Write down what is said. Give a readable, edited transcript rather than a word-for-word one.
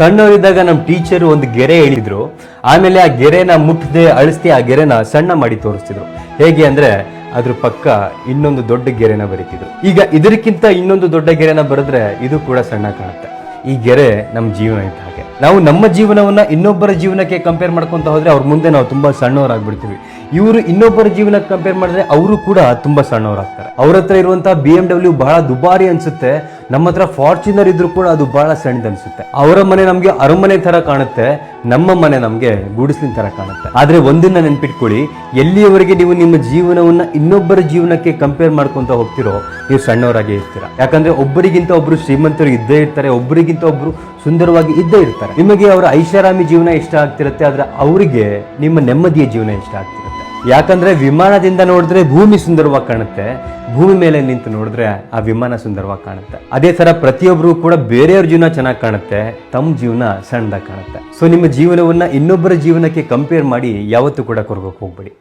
ಸಣ್ಣವರಿದ್ದಾಗ ನಮ್ಮ ಟೀಚರ್ ಒಂದು ಗೆರೆ ಹೇಳಿದ್ರು, ಆಮೇಲೆ ಆ ಗೆರೆನ ಮುಟ್ಟದೆ ಅಳಿಸ್ತಿ ಆ ಗೆರೆನ ಸಣ್ಣ ಮಾಡಿ ತೋರಿಸ್ತಿದ್ರು. ಹೇಗೆ ಅಂದ್ರೆ ಅದ್ರ ಪಕ್ಕ ಇನ್ನೊಂದು ದೊಡ್ಡ ಗೆರೆನ ಬರೀತಿದ್ರು. ಈಗ ಇದಕ್ಕಿಂತ ಇನ್ನೊಂದು ದೊಡ್ಡ ಗೆರೆನ ಬರೆದ್ರೆ ಇದು ಕೂಡ ಸಣ್ಣ ಕಾಣುತ್ತೆ. ಈ ಗೆರೆ ನಮ್ಮ ಜೀವನ ಇದ್ದ ಹಾಗೆ. ನಾವು ನಮ್ಮ ಜೀವನವನ್ನ ಇನ್ನೊಬ್ಬರ ಜೀವನಕ್ಕೆ ಕಂಪೇರ್ ಮಾಡ್ಕೊಂತ ಹೋದ್ರೆ ಅವ್ರ ಮುಂದೆ ನಾವು ತುಂಬಾ ಸಣ್ಣವರಾಗ್ಬಿಡ್ತೀವಿ. ಇವರು ಇನ್ನೊಬ್ಬರ ಜೀವನಕ್ಕೆ ಕಂಪೇರ್ ಮಾಡಿದ್ರೆ ಅವರು ಕೂಡ ತುಂಬಾ ಸಣ್ಣವರಾಗ್ತಾರೆ. ಅವ್ರ ಹತ್ರ ಇರುವಂತಹ BMW ಬಹಳ ದುಬಾರಿ ಅನ್ಸುತ್ತೆ, ನಮ್ಮ ಹತ್ರ ಫಾರ್ಚುನರ್ ಇದ್ರೂ ಕೂಡ ಅದು ಬಹಳ ಸಣ್ಣದ ಅನ್ಸುತ್ತೆ. ಅವರ ಮನೆ ನಮ್ಗೆ ಅರಮನೆ ತರ ಕಾಣುತ್ತೆ, ನಮ್ಮ ಮನೆ ನಮ್ಗೆ ಗುಡಿಸ್ಲಿನ ತರ ಕಾಣುತ್ತೆ. ಆದ್ರೆ ಒಂದನ್ನ ನೆನ್ಪಿಟ್ಕೊಳ್ಳಿ, ಎಲ್ಲಿಯವರೆಗೆ ನೀವು ನಿಮ್ಮ ಜೀವನವನ್ನ ಇನ್ನೊಬ್ಬರ ಜೀವನಕ್ಕೆ ಕಂಪೇರ್ ಮಾಡ್ಕೊಂತ ಹೋಗ್ತಿರೋ ನೀವು ಸಣ್ಣವರಾಗಿ ಇರ್ತೀರಾ. ಯಾಕಂದ್ರೆ ಒಬ್ಬರಿಗಿಂತ ಒಬ್ರು ಶ್ರೀಮಂತರು ಇದ್ದೇ ಇರ್ತಾರೆ, ಒಬ್ಬರಿಗಿಂತ ಒಬ್ರು ಸುಂದರವಾಗಿ ಇದ್ದೇ ಇರ್ತಾರೆ. ನಿಮಗೆ ಅವರ ಐಷಾರಾಮಿ ಜೀವನ ಇಷ್ಟ ಆಗ್ತಿರುತ್ತೆ, ಆದ್ರೆ ಅವರಿಗೆ ನಿಮ್ಮ ನೆಮ್ಮದಿಯ ಜೀವನ ಇಷ್ಟ ಆಗ್ತಿರುತ್ತೆ. ಯಾಕಂದ್ರೆ ವಿಮಾನದಿಂದ ನೋಡಿದ್ರೆ ಭೂಮಿ ಸುಂದರವಾಗಿ ಕಾಣುತ್ತೆ, ಭೂಮಿ ಮೇಲೆ ನಿಂತು ನೋಡಿದ್ರೆ ಆ ವಿಮಾನ ಸುಂದರವಾಗಿ ಕಾಣುತ್ತೆ. ಅದೇ ತರ ಪ್ರತಿಯೊಬ್ಬರು ಕೂಡ ಬೇರೆಯವ್ರ ಜೀವನ ಚೆನ್ನಾಗಿ ಕಾಣುತ್ತೆ, ತಮ್ಮ ಜೀವನ ಸಣ್ಣದಾಗಿ ಕಾಣುತ್ತೆ. ಸೊ ನಿಮ್ಮ ಜೀವನವನ್ನ ಇನ್ನೊಬ್ಬರ ಜೀವನಕ್ಕೆ ಕಂಪೇರ್ ಮಾಡಿ ಯಾವತ್ತೂ ಕೂಡ ಕೊರಗೋಕೆ ಹೋಗ್ಬೇಡಿ.